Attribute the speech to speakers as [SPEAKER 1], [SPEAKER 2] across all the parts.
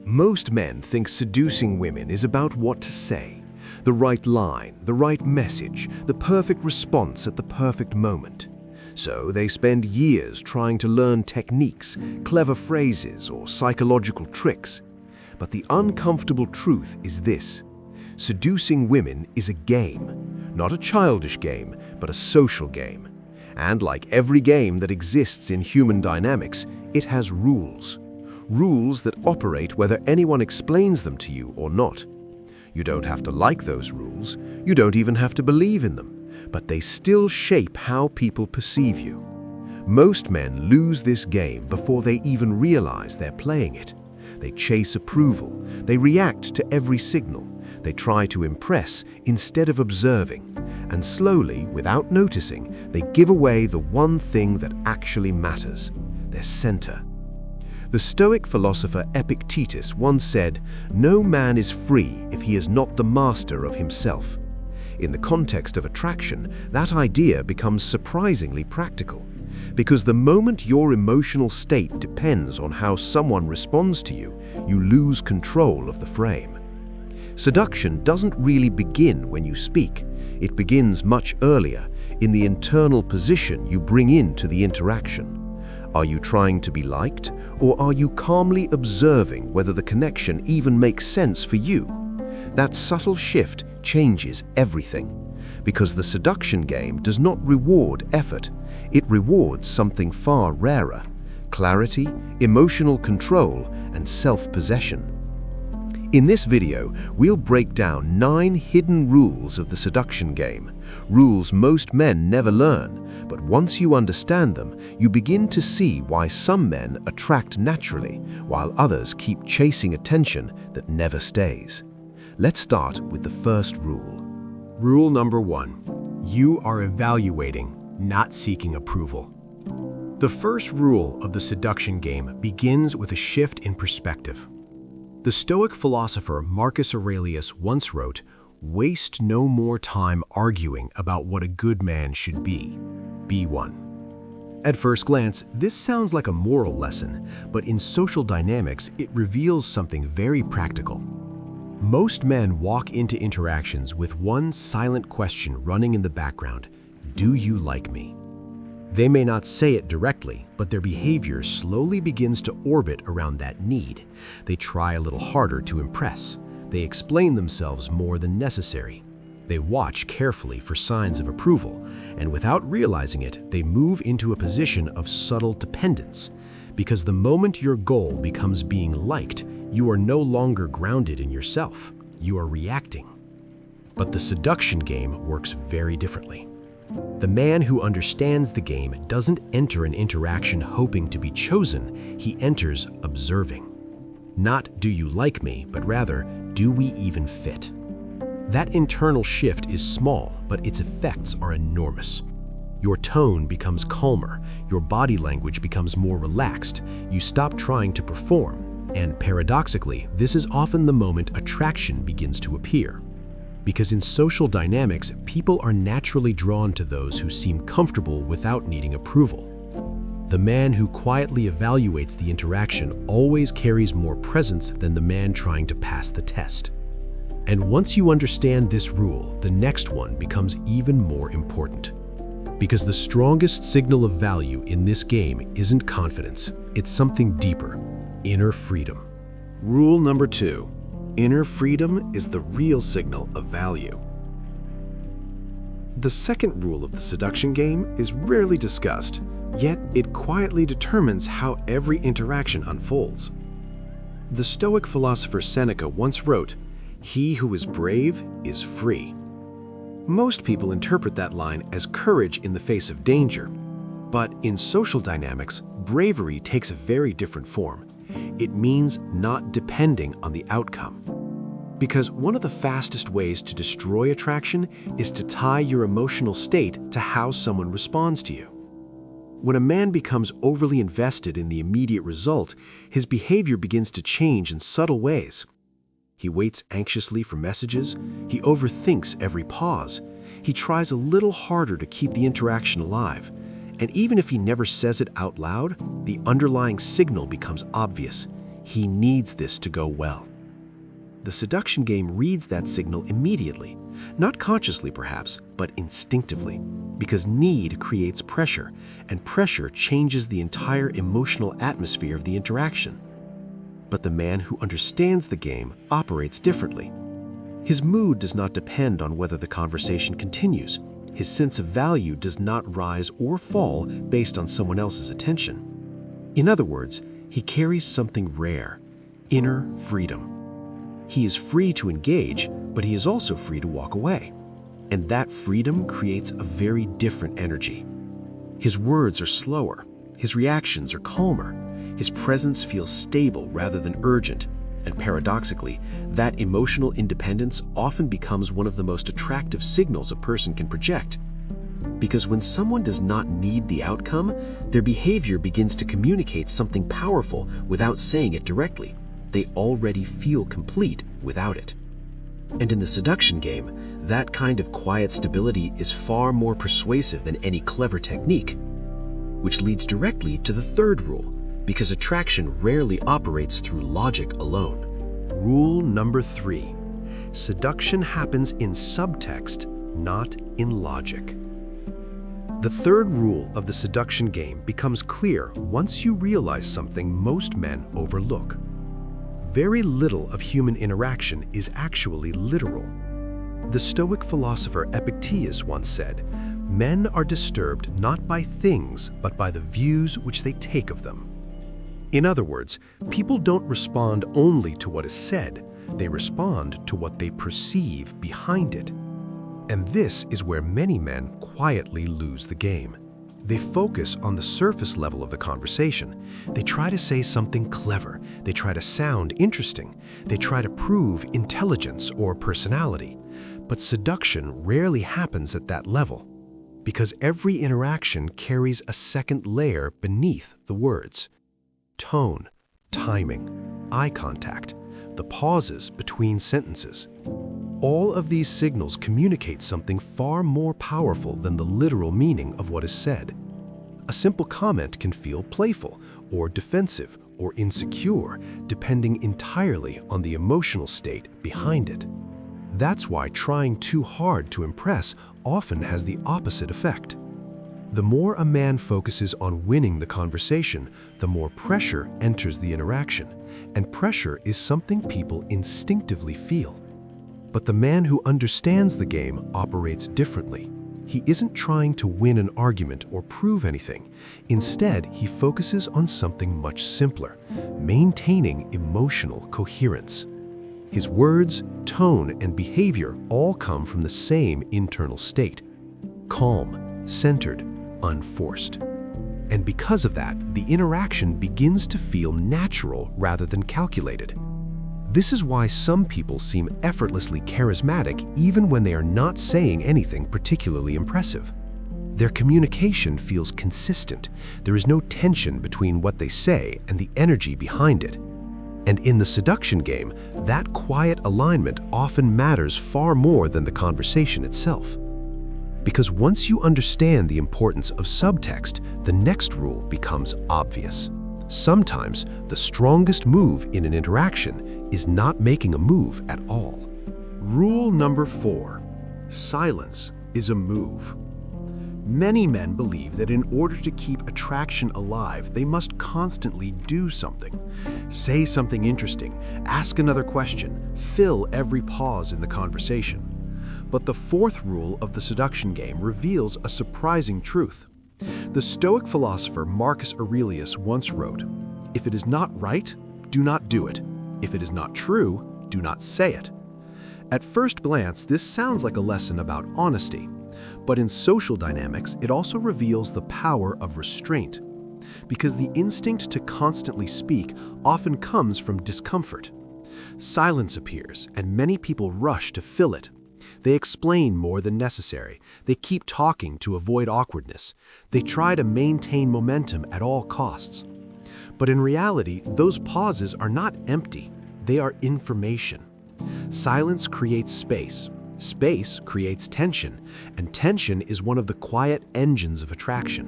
[SPEAKER 1] Most men think seducing women is about what to say, the right line, the right message, the perfect response at the perfect moment. So they spend years trying to learn techniques, clever phrases, or psychological tricks. But the uncomfortable truth is this: seducing women is a game, not a childish game, but a social game. And like every game that exists in human dynamics, it has rules. Rules that operate whether anyone explains them to you or not. You don't have to like those rules, you don't even have to believe in them, but they still shape how people perceive you. Most men lose this game before they even realize they're playing it. They chase approval, they react to every signal, they try to impress instead of observing, and slowly, without noticing, they give away the one thing that actually matters: their center. The Stoic philosopher Epictetus once said, "No man is free if he is not the master of himself." In the context of attraction, that idea becomes surprisingly practical, because the moment your emotional state depends on how someone responds to you, you lose control of the frame. Seduction doesn't really begin when you speak. It begins much earlier, in the internal position you bring into the interaction. Are you trying to be liked, or are you calmly observing whether the connection even makes sense for you? That subtle shift changes everything, because the seduction game does not reward effort. It rewards something far rarer: clarity, emotional control, and self-possession. In this video, we'll break down 9 hidden rules of the seduction game, rules most men never learn, but once you understand them, you begin to see why some men attract naturally, while others keep chasing attention that never stays. Let's start with the first rule.
[SPEAKER 2] Rule number 1. You are evaluating, not seeking approval. The first rule of the seduction game begins with a shift in perspective. The Stoic philosopher Marcus Aurelius once wrote, "Waste no more time arguing about what a good man should be. Be one." At first glance, this sounds like a moral lesson, but in social dynamics, it reveals something very practical. Most men walk into interactions with one silent question running in the background: do you like me? They may not say it directly, but their behavior slowly begins to orbit around that need. They try a little harder to impress. They explain themselves more than necessary. They watch carefully for signs of approval, and without realizing it, they move into a position of subtle dependence. Because the moment your goal becomes being liked, you are no longer grounded in yourself. You are reacting. But the seduction game works very differently. The man who understands the game doesn't enter an interaction hoping to be chosen, he enters observing. Not "do you like me," but rather, "do we even fit?" That internal shift is small, but its effects are enormous. Your tone becomes calmer, your body language becomes more relaxed, you stop trying to perform, and paradoxically, this is often the moment attraction begins to appear. Because in social dynamics, people are naturally drawn to those who seem comfortable without needing approval. The man who quietly evaluates the interaction always carries more presence than the man trying to pass the test. And once you understand this rule, the next one becomes even more important. Because the strongest signal of value in this game isn't confidence, it's something deeper: inner freedom.
[SPEAKER 1] Rule number 2. Inner freedom is the real signal of value. The second rule of the seduction game is rarely discussed, yet it quietly determines how every interaction unfolds. The Stoic philosopher Seneca once wrote, "He who is brave is free." Most people interpret that line as courage in the face of danger. But in social dynamics, bravery takes a very different form. It means not depending on the outcome. Because one of the fastest ways to destroy attraction is to tie your emotional state to how someone responds to you. When a man becomes overly invested in the immediate result, his behavior begins to change in subtle ways. He waits anxiously for messages, he overthinks every pause, he tries a little harder to keep the interaction alive, and even if he never says it out loud, the underlying signal becomes obvious.
[SPEAKER 2] He needs this to go well. The seduction game reads that signal immediately, not consciously perhaps, but instinctively, because need creates pressure, and pressure changes the entire emotional atmosphere of the interaction. But the man who understands the game operates differently. His mood does not depend on whether the conversation continues. His sense of value does not rise or fall based on someone else's attention. In other words, he carries something rare, inner freedom. He is free to engage, but he is also free to walk away. And that freedom creates a very different energy. His words are slower, his reactions are calmer, his presence feels stable rather than urgent, and paradoxically, that emotional independence often becomes one of the most attractive signals a person can project. Because when someone does not need the outcome, their behavior begins to communicate something powerful without saying it directly. They already feel complete without it. And in the seduction game, that kind of quiet stability is far more persuasive than any clever technique. Which leads directly to the third rule, because attraction rarely operates through logic alone.
[SPEAKER 1] Rule number 3. Seduction happens in subtext, not in logic. The third rule of the seduction game becomes clear once you realize something most men overlook. Very little of human interaction is actually literal. The Stoic philosopher Epictetus once said, "Men are disturbed not by things, but by the views which they take of them." In other words, people don't respond only to what is said, they respond to what they perceive behind it. And this is where many men quietly lose the game. They focus on the surface level of the conversation. They try to say something clever. They try to sound interesting. They try to prove intelligence or personality. But seduction rarely happens at that level, because every interaction carries a second layer beneath the words. Tone, timing, eye contact, the pauses between sentences. All of these signals communicate something far more powerful than the literal meaning of what is said. A simple comment can feel playful or defensive or insecure, depending entirely on the emotional state behind it. That's why trying too hard to impress often has the opposite effect. The more a man focuses on winning the conversation, the more pressure enters the interaction, and pressure is something people instinctively feel. But the man who understands the game operates differently. He isn't trying to win an argument or prove anything. Instead, he focuses on something much simpler, maintaining emotional coherence. His words, tone, and behavior all come from the same internal state: calm, centered, unforced. And because of that, the interaction begins to feel natural rather than calculated. This is why some people seem effortlessly charismatic even when they are not saying anything particularly impressive. Their communication feels consistent. There is no tension between what they say and the energy behind it. And in the seduction game, that quiet alignment often matters far more than the conversation itself. Because once you understand the importance of subtext, the next rule becomes obvious. Sometimes the strongest move in an interaction is not making a move at all. Rule number 4. Silence is a move. Many men believe that in order to keep attraction alive, they must constantly do something. Say something interesting, ask another question, fill every pause in the conversation. But the fourth rule of the seduction game reveals a surprising truth. The Stoic philosopher Marcus Aurelius once wrote, "If it is not right, do not do it. If it is not true, do not say it." At first glance, this sounds like a lesson about honesty. But in social dynamics, it also reveals the power of restraint. Because the instinct to constantly speak often comes from discomfort. Silence appears, and many people rush to fill it. They explain more than necessary. They keep talking to avoid awkwardness. They try to maintain momentum at all costs. But in reality, those pauses are not empty. They are information. Silence creates space. Space creates tension, and tension is one of the quiet engines of attraction.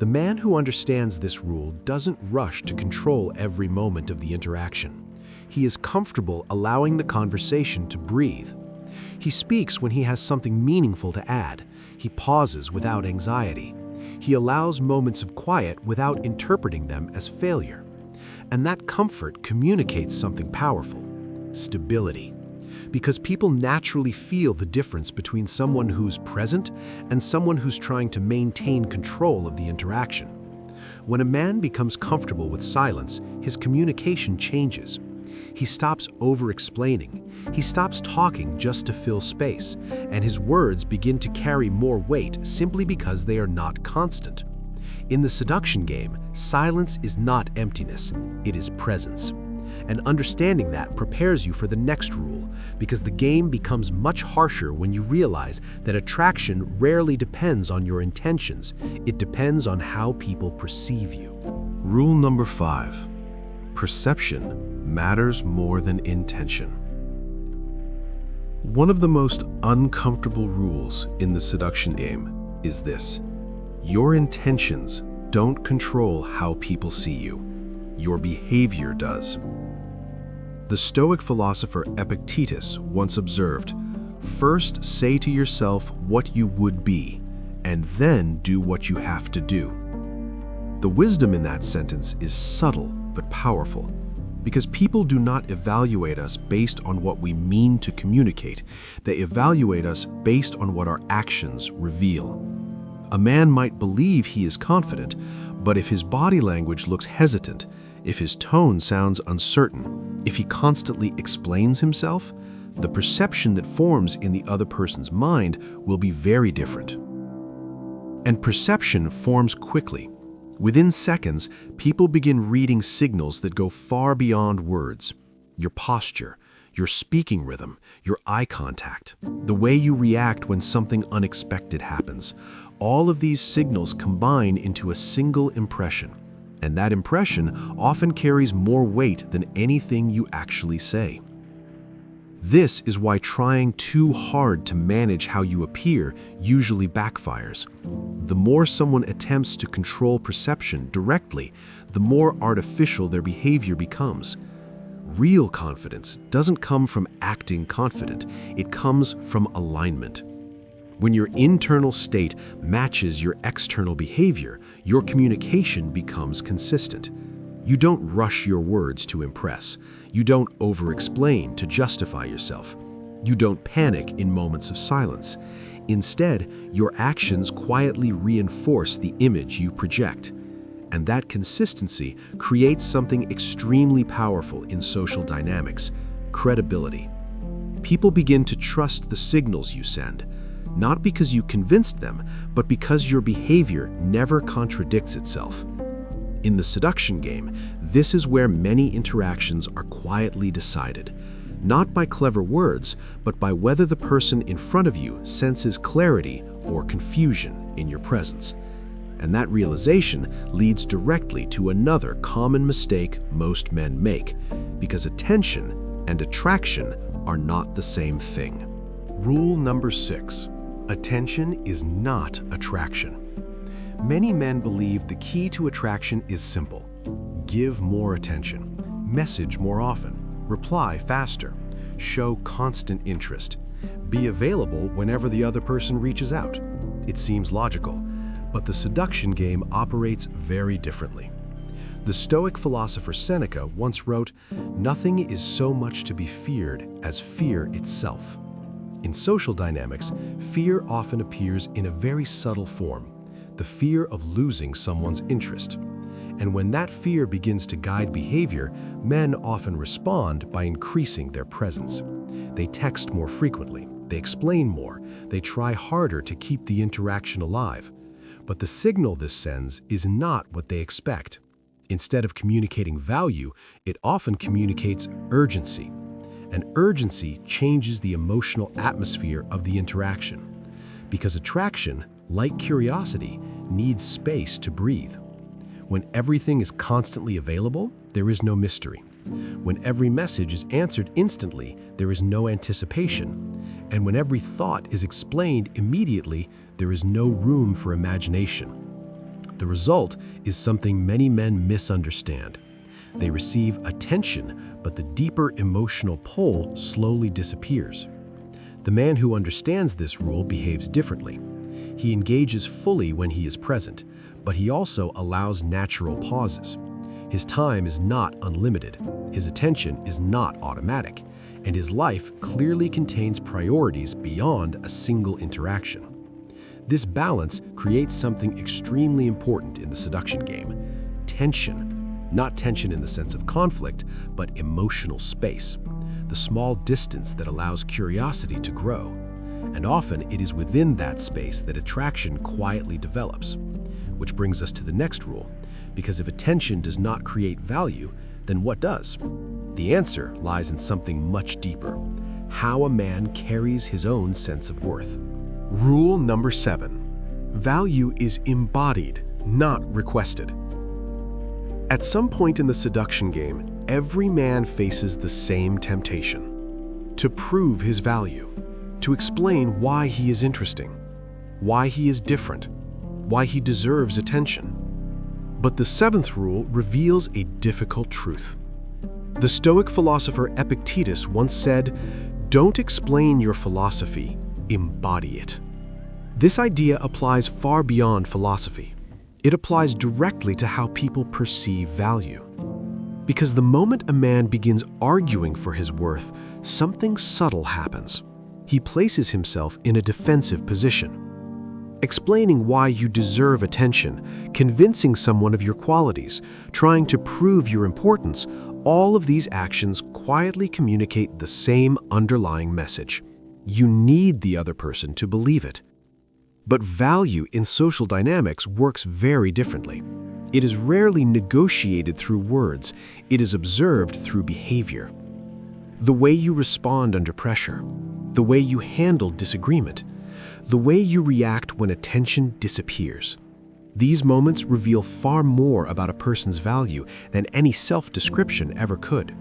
[SPEAKER 2] The man who understands this rule doesn't rush to control every moment of the interaction. He is comfortable allowing the conversation to breathe. He speaks when he has something meaningful to add. He pauses without anxiety. He allows moments of quiet without interpreting them as failure. And that comfort communicates something powerful: stability. Because people naturally feel the difference between someone who's present and someone who's trying to maintain control of the interaction. When a man becomes comfortable with silence, his communication changes. He stops over-explaining. He stops talking just to fill space, and his words begin to carry more weight simply because they are not constant. In the seduction game, silence is not emptiness, it is presence. And understanding that prepares you for the next rule, because the game becomes much harsher when you realize that attraction rarely depends on your intentions. It depends on how people perceive you.
[SPEAKER 1] Rule number 5. Perception matters more than intention. One of the most uncomfortable rules in the seduction game is this: your intentions don't control how people see you. Your behavior does. The Stoic philosopher Epictetus once observed, "First say to yourself what you would be, and then do what you have to do." The wisdom in that sentence is subtle but powerful, because people do not evaluate us based on what we mean to communicate. They evaluate us based on what our actions reveal. A man might believe he is confident, but if his body language looks hesitant, if his tone sounds uncertain, if he constantly explains himself, the perception that forms in the other person's mind will be very different. And perception forms quickly. Within seconds, people begin reading signals that go far beyond words. Your posture, your speaking rhythm, your eye contact, the way you react when something unexpected happens. All of these signals combine into a single impression. And that impression often carries more weight than anything you actually say. This is why trying too hard to manage how you appear usually backfires. The more someone attempts to control perception directly, the more artificial their behavior becomes. Real confidence doesn't come from acting confident, it comes from alignment. When your internal state matches your external behavior, your communication becomes consistent. You don't rush your words to impress. You don't over-explain to justify yourself. You don't panic in moments of silence. Instead, your actions quietly reinforce the image you project. And that consistency creates something extremely powerful in social dynamics: credibility. People begin to trust the signals you send, not because you convinced them, but because your behavior never contradicts itself. In the seduction game, this is where many interactions are quietly decided, not by clever words, but by whether the person in front of you senses clarity or confusion in your presence. And that realization leads directly to another common mistake most men make, because attention and attraction are not the same thing. Rule number 6. Attention is not attraction. Many men believe the key to attraction is simple: give more attention, message more often, reply faster, show constant interest, be available whenever the other person reaches out. It seems logical, but the seduction game operates very differently. The Stoic philosopher Seneca once wrote, "Nothing is so much to be feared as fear itself." In social dynamics, fear often appears in a very subtle form: the fear of losing someone's interest. And when that fear begins to guide behavior, men often respond by increasing their presence. They text more frequently, they explain more, they try harder to keep the interaction alive. But the signal this sends is not what they expect. Instead of communicating value, it often communicates urgency. And urgency changes the emotional atmosphere of the interaction. Because attraction, like curiosity, needs space to breathe. When everything is constantly available, there is no mystery. When every message is answered instantly, there is no anticipation. And when every thought is explained immediately, there is no room for imagination.
[SPEAKER 2] The result is something many men misunderstand. They receive attention, but the deeper emotional pull slowly disappears. The man who understands this rule behaves differently. He engages fully when he is present, but he also allows natural pauses. His time is not unlimited, his attention is not automatic, and his life clearly contains priorities beyond a single interaction. This balance creates something extremely important in the seduction game: tension. Not tension in the sense of conflict, but emotional space, the small distance that allows curiosity to grow. And often it is within that space that attraction quietly develops. Which brings us to the next rule, because if attention does not create value, then what does? The answer lies in something much deeper: how a man carries his own sense of worth.
[SPEAKER 1] Rule number 7. Value is embodied, not requested. At some point in the seduction game, every man faces the same temptation: to prove his value, to explain why he is interesting, why he is different, why he deserves attention. But the 7th rule reveals a difficult truth. The Stoic philosopher Epictetus once said, "Don't explain your philosophy, embody it." This idea applies far beyond philosophy. It applies directly to how people perceive value. Because the moment a man begins arguing for his worth, something subtle happens. He places himself in a defensive position. Explaining why you deserve attention, convincing someone of your qualities, trying to prove your importance, all of these actions quietly communicate the same underlying message. You need the other person to believe it. But value in social dynamics works very differently. It is rarely negotiated through words, it is observed through behavior. The way you respond under pressure, the way you handle disagreement, the way you react when attention disappears. These moments reveal far more about a person's value than any self-description ever could.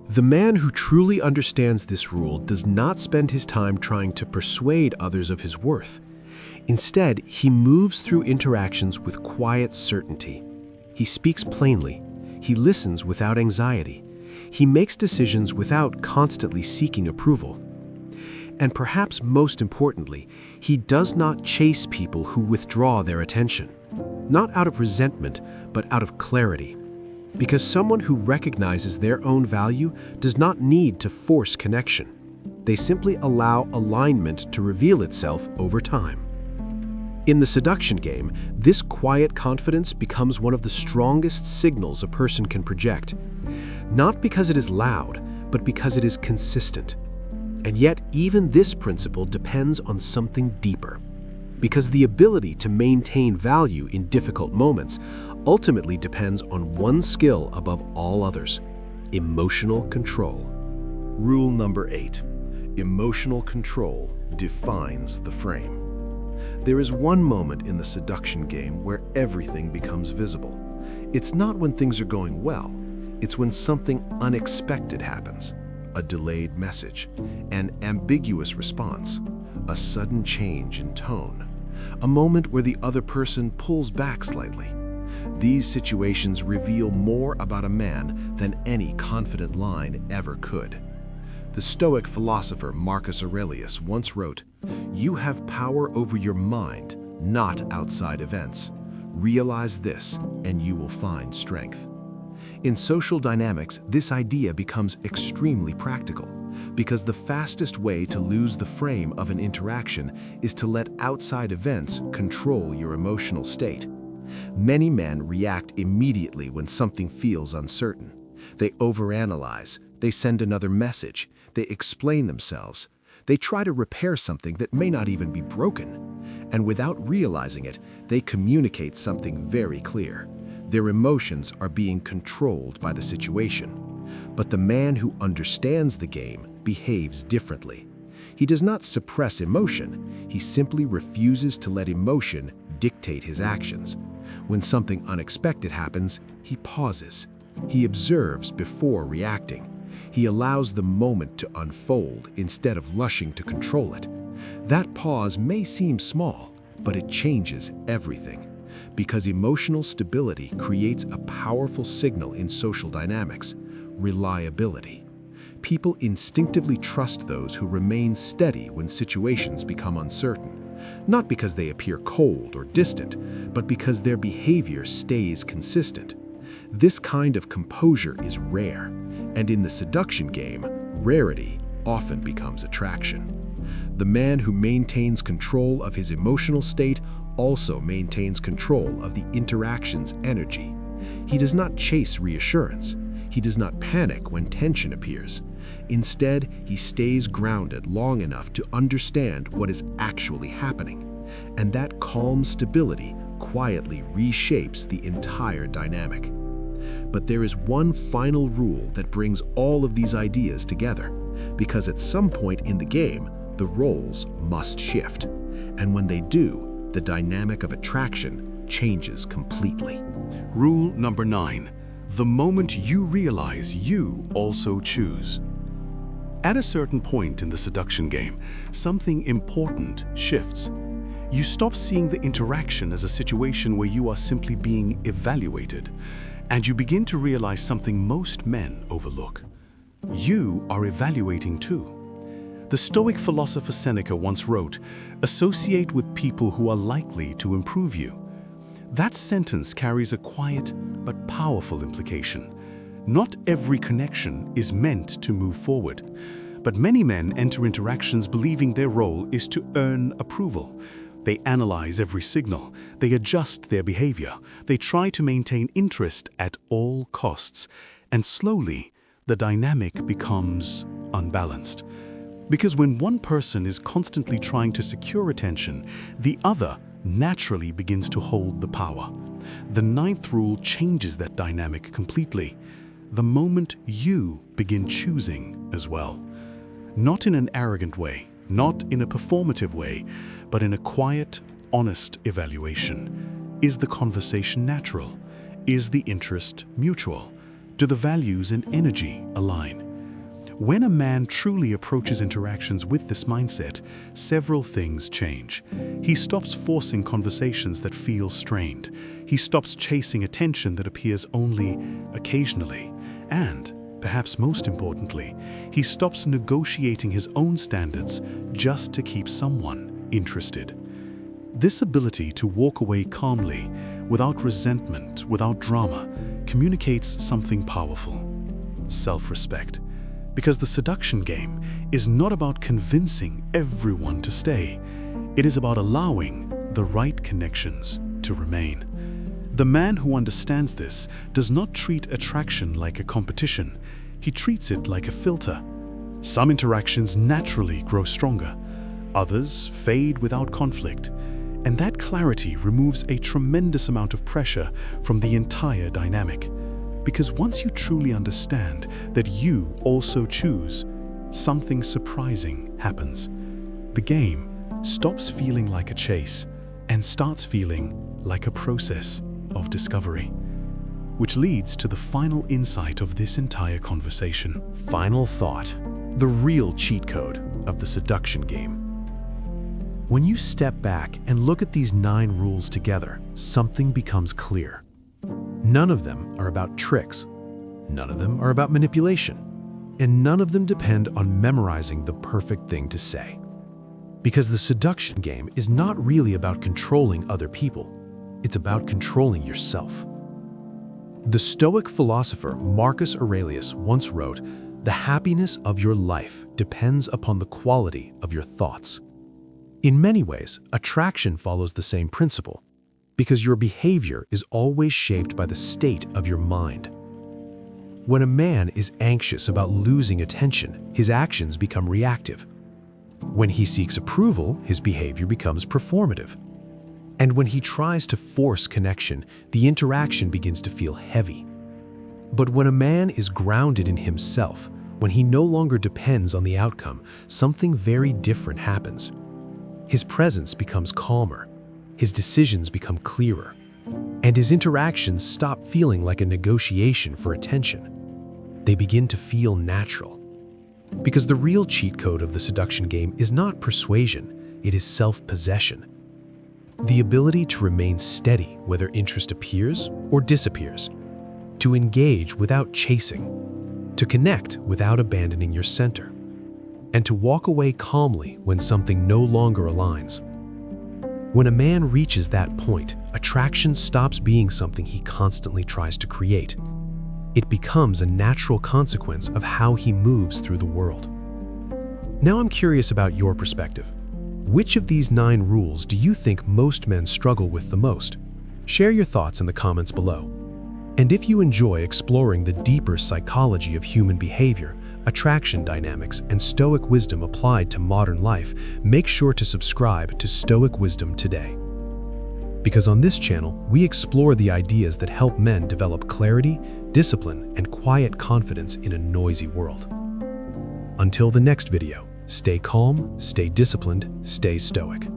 [SPEAKER 1] The man who truly understands this rule does not spend his time trying to persuade others of his worth. Instead, he moves through interactions with quiet certainty. He speaks plainly. He listens without anxiety. He makes decisions without constantly seeking approval. And perhaps most importantly, he does not chase people who withdraw their attention. Not out of resentment, but out of clarity. Because someone who recognizes their own value does not need to force connection. They simply allow alignment to reveal itself over time. In the seduction game, this quiet confidence becomes one of the strongest signals a person can project. Not because it is loud, but because it is consistent. And yet, even this principle depends on something deeper. Because the ability to maintain value in difficult moments ultimately depends on one skill above all others: emotional control. Rule number 8. Emotional control defines the frame. There is one moment in the seduction game where everything becomes visible. It's not when things are going well. It's when something unexpected happens. A delayed message, an ambiguous response, a sudden change in tone, a moment where the other person pulls back slightly. These situations reveal more about a man than any confident line ever could. The Stoic philosopher Marcus Aurelius once wrote, "You have power over your mind, not outside events. Realize this, and you will find strength." In social dynamics, this idea becomes extremely practical, because the fastest way to lose the frame of an interaction is to let outside events control your emotional state. Many men react immediately when something feels uncertain. They overanalyze, they send another message, they explain themselves, they try to repair something that may not even be broken. And without realizing it, they communicate something very clear. Their emotions are being controlled by the situation. But the man who understands the game behaves differently. He does not suppress emotion, he simply refuses to let emotion dictate his actions. When something unexpected happens, he pauses. He observes before reacting. He allows the moment to unfold instead of rushing to control it. That pause may seem small, but it changes everything.
[SPEAKER 2] Because emotional stability creates a powerful signal in social dynamics: reliability. People instinctively trust those who remain steady when situations become uncertain, not because they appear cold or distant, but because their behavior stays consistent. This kind of composure is rare, and in the seduction game, rarity often becomes attraction. The man who maintains control of his emotional state also maintains control of the interaction's energy. He does not chase reassurance. He does not panic when tension appears. Instead, he stays grounded long enough to understand what is actually happening. And that calm stability quietly reshapes the entire dynamic. But there is one final rule that brings all of these ideas together, because at some point in the game, the roles must shift. And when they do, the dynamic of attraction changes completely.
[SPEAKER 3] Rule number 9. The moment you realize you also choose. At a certain point in the seduction game, something important shifts. You stop seeing the interaction as a situation where you are simply being evaluated, and you begin to realize something most men overlook. You are evaluating too. The Stoic philosopher Seneca once wrote, "Associate with people who are likely to improve you." That sentence carries a quiet but powerful implication. Not every connection is meant to move forward, but many men enter interactions believing their role is to earn approval. They analyze every signal, they adjust their behavior, they try to maintain interest at all costs, and slowly the dynamic becomes unbalanced. Because when one person is constantly trying to secure attention, the other naturally begins to hold the power. The 9th rule changes that dynamic completely. The moment you begin choosing as well. Not in an arrogant way, not in a performative way, but in a quiet, honest evaluation. Is the conversation natural? Is the interest mutual? Do the values and energy align? When a man truly approaches interactions with this mindset, several things change. He stops forcing conversations that feel strained. He stops chasing attention that appears only occasionally. And, perhaps most importantly, he stops negotiating his own standards just to keep someone interested. This ability to walk away calmly, without resentment, without drama, communicates something powerful: self-respect. Because the seduction game is not about convincing everyone to stay. It is about allowing the right connections to remain. The man who understands this does not treat attraction like a competition. He treats it like a filter. Some interactions naturally grow stronger. Others fade without conflict. And that clarity removes a tremendous amount of pressure from the entire dynamic. Because once you truly understand that you also choose, something surprising happens. The game stops feeling like a chase and starts feeling like a process of discovery. Which leads to the final insight of this entire conversation.
[SPEAKER 1] Final thought: the real cheat code of the seduction game. When you step back and look at these 9 rules together, something becomes clear. None of them are about tricks. None of them are about manipulation. And none of them depend on memorizing the perfect thing to say. Because the seduction game is not really about controlling other people. It's about controlling yourself. The Stoic philosopher Marcus Aurelius once wrote, "The happiness of your life depends upon the quality of your thoughts." In many ways, attraction follows the same principle, because your behavior is always shaped by the state of your mind. When a man is anxious about losing attention, his actions become reactive. When he seeks approval, his behavior becomes performative. And when he tries to force connection, the interaction begins to feel heavy. But when a man is grounded in himself, when he no longer depends on the outcome, something very different happens. His presence becomes calmer, his decisions become clearer, and his interactions stop feeling like a negotiation for attention. They begin to feel natural. Because the real cheat code of the seduction game is not persuasion, it is self-possession.
[SPEAKER 2] The ability to remain steady whether interest appears or disappears, to engage without chasing, to connect without abandoning your center, and to walk away calmly when something no longer aligns. When a man reaches that point, attraction stops being something he constantly tries to create. It becomes a natural consequence of how he moves through the world. Now I'm curious about your perspective. Which of these 9 rules do you think most men struggle with the most? Share your thoughts in the comments below. And if you enjoy exploring the deeper psychology of human behavior, attraction dynamics, and Stoic wisdom applied to modern life, make sure to subscribe to Stoic Wisdom today. Because on this channel, we explore the ideas that help men develop clarity, discipline, and quiet confidence in a noisy world. Until the next video, stay calm, stay disciplined, stay stoic.